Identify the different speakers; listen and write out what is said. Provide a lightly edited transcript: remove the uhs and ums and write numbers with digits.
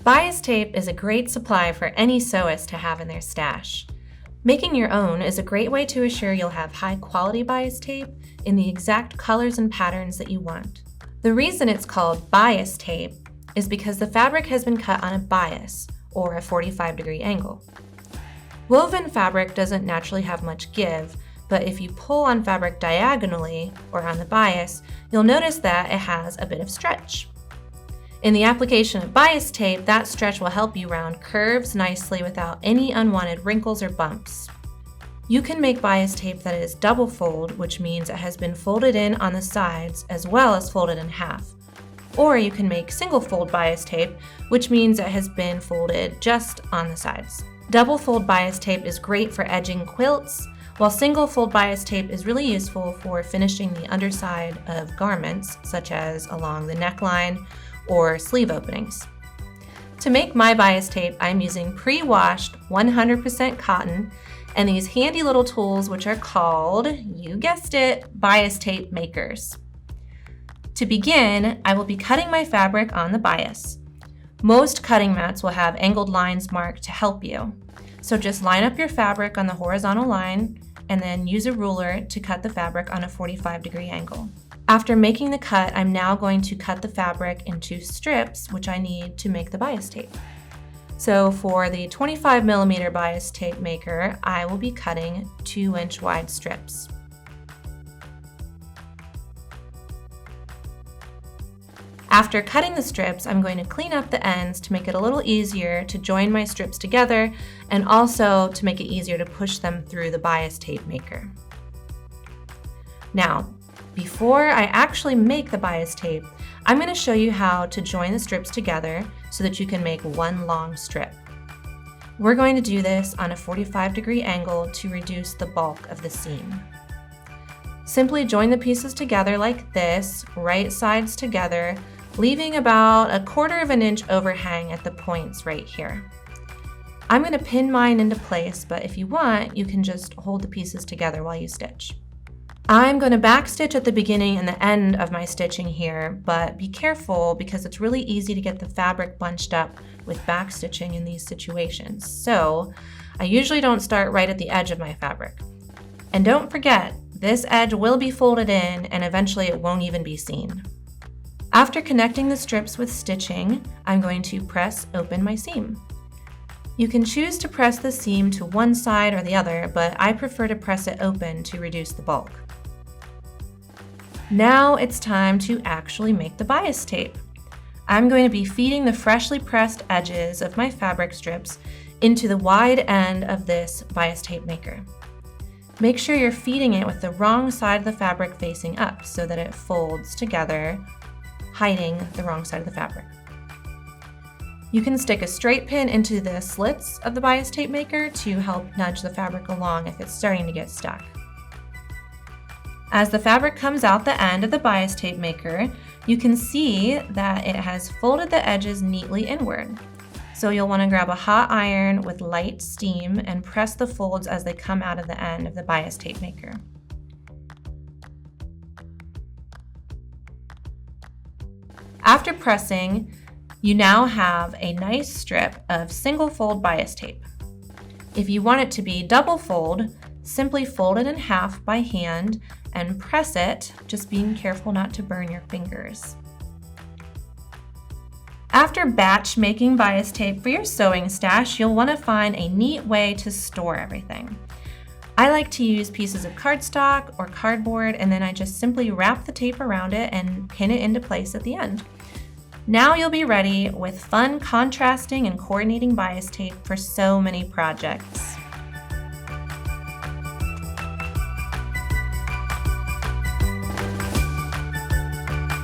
Speaker 1: Bias tape is a great supply for any sewist to have in their stash. Making your own is a great way to assure you'll have high-quality bias tape in the exact colors and patterns that you want. The reason it's called bias tape is because the fabric has been cut on a bias, or a 45-degree angle. Woven fabric doesn't naturally have much give, but if you pull on fabric diagonally, or on the bias, you'll notice that it has a bit of stretch. In the application of bias tape, that stretch will help you round curves nicely without any unwanted wrinkles or bumps. You can make bias tape that is double fold, which means it has been folded in on the sides as well as folded in half. Or you can make single fold bias tape, which means it has been folded just on the sides. Double fold bias tape is great for edging quilts, while single fold bias tape is really useful for finishing the underside of garments, such as along the neckline or sleeve openings. To make my bias tape, I'm using pre-washed 100% cotton and these handy little tools which are called, you guessed it, bias tape makers. To begin, I will be cutting my fabric on the bias. Most cutting mats will have angled lines marked to help you. So just line up your fabric on the horizontal line and then use a ruler to cut the fabric on a 45-degree angle. After making the cut, I'm now going to cut the fabric into strips, which I need to make the bias tape. So for the 25mm bias tape maker, I will be cutting 2-inch wide strips. After cutting the strips, I'm going to clean up the ends to make it a little easier to join my strips together and also to make it easier to push them through the bias tape maker. Now, before I actually make the bias tape, I'm going to show you how to join the strips together so that you can make one long strip. We're going to do this on a 45-degree angle to reduce the bulk of the seam. Simply join the pieces together like this, right sides together, leaving about 1/4 of an inch overhang at the points right here. I'm going to pin mine into place, but if you want, you can just hold the pieces together while you stitch. I'm going to backstitch at the beginning and the end of my stitching here, but be careful because it's really easy to get the fabric bunched up with backstitching in these situations. So I usually don't start right at the edge of my fabric. And don't forget, this edge will be folded in and eventually it won't even be seen. After connecting the strips with stitching, I'm going to press open my seam. You can choose to press the seam to one side or the other, but I prefer to press it open to reduce the bulk. Now it's time to actually make the bias tape. I'm going to be feeding the freshly pressed edges of my fabric strips into the wide end of this bias tape maker. Make sure you're feeding it with the wrong side of the fabric facing up so that it folds together, hiding the wrong side of the fabric. You can stick a straight pin into the slits of the bias tape maker to help nudge the fabric along if it's starting to get stuck. As the fabric comes out the end of the bias tape maker, you can see that it has folded the edges neatly inward. So you'll want to grab a hot iron with light steam and press the folds as they come out of the end of the bias tape maker. After pressing, you now have a nice strip of single fold bias tape. If you want it to be double fold, simply fold it in half by hand and press it, just being careful not to burn your fingers. After batch making bias tape for your sewing stash, you'll want to find a neat way to store everything. I like to use pieces of cardstock or cardboard, and then I just simply wrap the tape around it and pin it into place at the end. Now you'll be ready with fun contrasting and coordinating bias tape for so many projects.